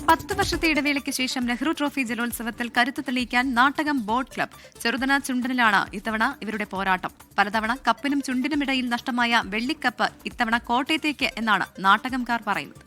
10 വർഷത്തെ ഇടവേളയ്ക്ക് ശേഷം നെഹ്റു ട്രോഫി ജലോത്സവത്തിൽ കരുത്തു തെളിയിക്കാൻ നാട്ടകം ബോട്ട് ക്ലബ് ചെറുതന ചുണ്ടനിലാണ് ഇത്തവണ ഇവരുടെ പോരാട്ടം. പലതവണ കപ്പിനും ചുണ്ടിനുമിടയിൽ നഷ്ടമായ വെള്ളിക്കപ്പ് ഇത്തവണ കോട്ടയത്തേക്ക് എന്നാണ് നാട്ടകംകാർ പറയുന്നത്.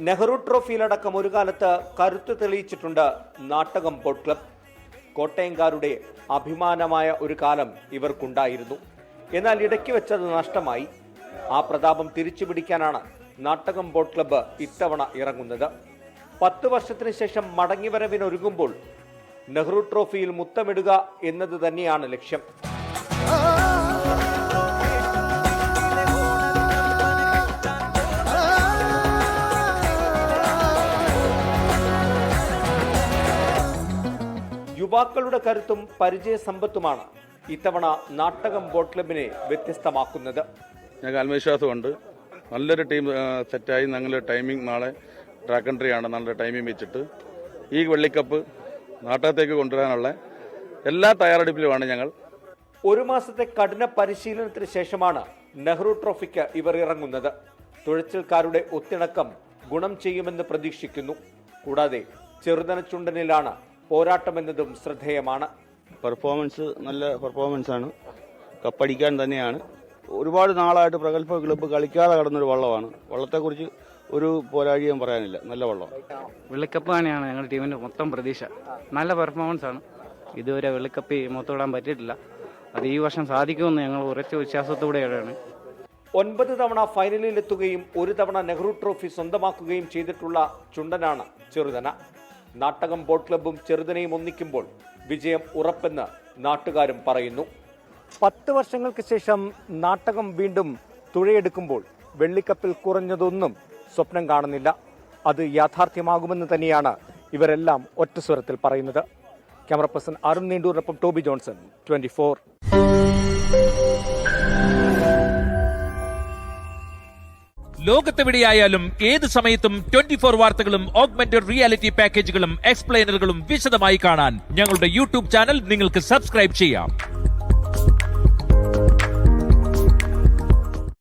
നെഹ്റു ട്രോഫിയിലടക്കം ഒരു കാലത്ത് കരുത്ത് തെളിയിച്ചിട്ടുണ്ട് നാട്ടകം ബോട്ട് ക്ലബ്. കോട്ടയംകാരുടെ അഭിമാനമായ ഒരു കാലം ഇവർക്കുണ്ടായിരുന്നു. എന്നാൽ ഇടയ്ക്ക് വെച്ചത് നഷ്ടമായി. ആ പ്രതാപം തിരിച്ചു പിടിക്കാനാണ് നാട്ടകം ബോട്ട് ക്ലബ്ബ് ഇത്തവണ ഇറങ്ങുന്നത്. 10 വർഷത്തിന് ശേഷം മടങ്ങിവരവിനൊരുങ്ങുമ്പോൾ നെഹ്റു ട്രോഫിയിൽ മുത്തമിടുക എന്നത് തന്നെയാണ് ലക്ഷ്യം. യുവാക്കളുടെ കരുത്തും പരിചയസമ്പത്തുമാണ് ഇത്തവണ നാട്ടകം ബോട്ട് ക്ലബിനെ വ്യത്യസ്തമാക്കുന്നത്. ഞങ്ങൾക്ക് ആത്മവിശ്വാസമുണ്ട്. നല്ലൊരു ടീം സെറ്റായി. ഞങ്ങൾ ടൈമിംഗ് നാളെ ട്രാക്ക് എൻട്രിയാണ്. നല്ല ടൈമിംഗ് വെച്ചിട്ട് ഈ വെള്ളിക്കപ്പ് നാട്ടകത്തേക്ക് കൊണ്ടുവരാനുള്ള എല്ലാ തയ്യാറെടുപ്പിലുമാണ് ഞങ്ങൾ. 1 മാസത്തെ കഠിന പരിശീലനത്തിന് ശേഷമാണ് നെഹ്റു ട്രോഫിക്ക് ഇവർ ഇറങ്ങുന്നത്. തുഴച്ചിൽക്കാരുടെ ഒത്തിണക്കം ഗുണം ചെയ്യുമെന്ന് പ്രതീക്ഷിക്കുന്നു. കൂടാതെ ചെറുതന ചുണ്ടനിലാണ് പോരാട്ടമെന്നതും ശ്രദ്ധേയമാണ്. പെർഫോമൻസ് നല്ല പെർഫോമൻസാണ്. കപ്പടിക്കാൻ തന്നെയാണ്. ഒരുപാട് നാളായിട്ട് പ്രഗത്ഭ ക്ലബ്ബ് കളിക്കാതെ കടന്നൊരു വള്ളമാണ്. വള്ളത്തെക്കുറിച്ച് ഒരു പോരാഴിയും പറയാനില്ല. നല്ല വള്ളം. വെള്ളിക്കപ്പ് തന്നെയാണ് ഞങ്ങളുടെ ടീമിന്റെ മൊത്തം പ്രതീക്ഷ. നല്ല പെർഫോമൻസ് ആണ്. ഇതുവരെ വെള്ളിക്കപ്പ് മൊത്തമിടാൻ പറ്റിയിട്ടില്ല. അത് ഈ വർഷം സാധിക്കുമെന്ന് ഞങ്ങൾ ഉറച്ച വിശ്വാസത്തോടെയാണ്. 9 തവണ ഫൈനലിലെത്തുകയും 1 തവണ നെഹ്റു ട്രോഫി സ്വന്തമാക്കുകയും ചെയ്തിട്ടുള്ള ചുണ്ടനാണ് ചെറുതന. നാട്ടകം ബോട്ട് ക്ലബ്ബും ചെറുതനയും ഒന്നിക്കുമ്പോൾ വിജയം ഉറപ്പെന്ന് നാട്ടുകാരും പറയുന്നു. 10 വർഷങ്ങൾക്ക് ശേഷം നാട്ടകം വീണ്ടും തുഴയെടുക്കുമ്പോൾ വെള്ളിക്കപ്പിൽ കുറഞ്ഞതൊന്നും സ്വപ്നം കാണുന്നില്ല. അത് യാഥാർത്ഥ്യമാകുമെന്ന് തന്നെയാണ് ഇവരെല്ലാം ഒറ്റ സ്വരത്തിൽ പറയുന്നത്. ക്യാമറ പേഴ്സൺ അരുൺ നീണ്ടൂരിനൊപ്പം ടോബി ജോൺസൺ, 24. ലോകത്തെവിടെയായാലും ഏത് സമയത്തും 24 വാർത്തകളും ഓഗ്മെന്റഡ് റിയാലിറ്റി പാക്കേജുകളും എക്സ്പ്ലെയിനറുകളും വിശദമായി കാണാൻ ഞങ്ങളുടെ യൂട്യൂബ് ചാനൽ നിങ്ങൾക്ക് സബ്സ്ക്രൈബ് ചെയ്യാം.